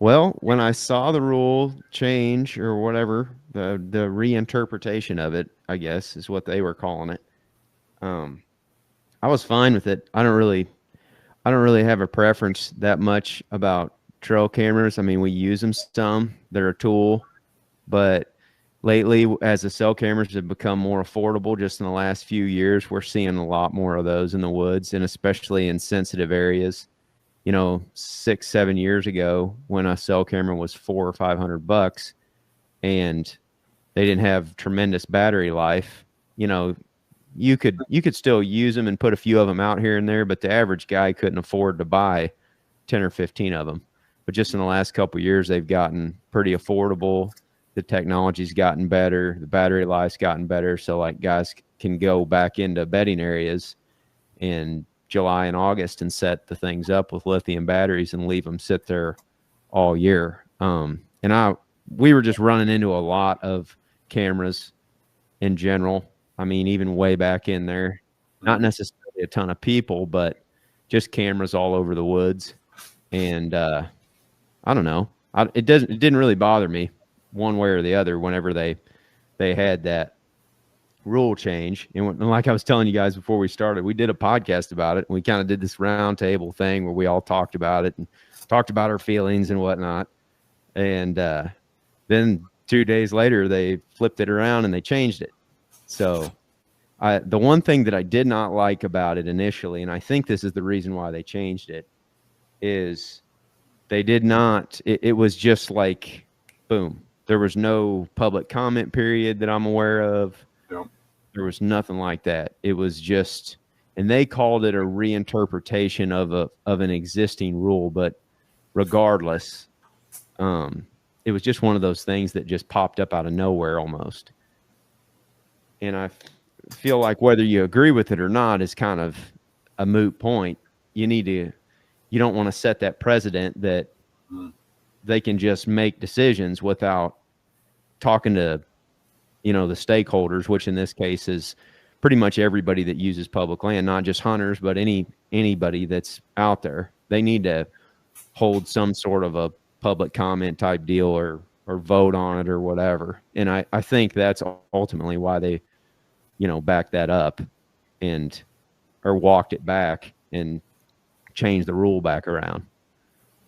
Well, when I saw the rule change or whatever, the reinterpretation of it, I guess is what they were calling it. Um, I was fine with it. I don't really have a preference that much about trail cameras. I mean, we use them some. They're a tool, but lately, as the cell cameras have become more affordable, just in the last few years, we're seeing a lot more of those in the woods, and especially in sensitive areas. 6, 7 years ago, when a cell camera was 400 or 500 bucks, and they didn't have tremendous battery life, you know, you could still use them and put a few of them out here and there, but the average guy couldn't afford to buy 10 or 15 of them. But just in the last couple of years, they've gotten pretty affordable. The technology's gotten better. The battery life's gotten better. So like guys can go back into bedding areas in July and August and set the things up with lithium batteries and leave them sit there all year. And we were just running into a lot of cameras in general. I mean, even way back in there, not necessarily a ton of people, but just cameras all over the woods. And I don't know. It didn't really bother me one way or the other whenever they had that rule change. And like I was telling you guys before we started, we did a podcast about it. And we kind of did this round table thing where we all talked about it and talked about our feelings and whatnot. And then 2 days later, they flipped it around and they changed it. So the one thing that I did not like about it initially, and I think this is the reason why they changed it, is they did not, it was just like, boom. There was no public comment period that I'm aware of. Yep. There was nothing like that. It was just, and they called it a reinterpretation of an existing rule, but regardless, it was just one of those things that just popped up out of nowhere almost. And I feel like whether you agree with it or not is kind of a moot point. You don't want to set that precedent that they can just make decisions without talking to, the stakeholders, which in this case is pretty much everybody that uses public land, not just hunters, but anybody that's out there. They need to hold some sort of a public comment type deal or vote on it or whatever. And I think that's ultimately why they, backed that up or walked it back and changed the rule back around.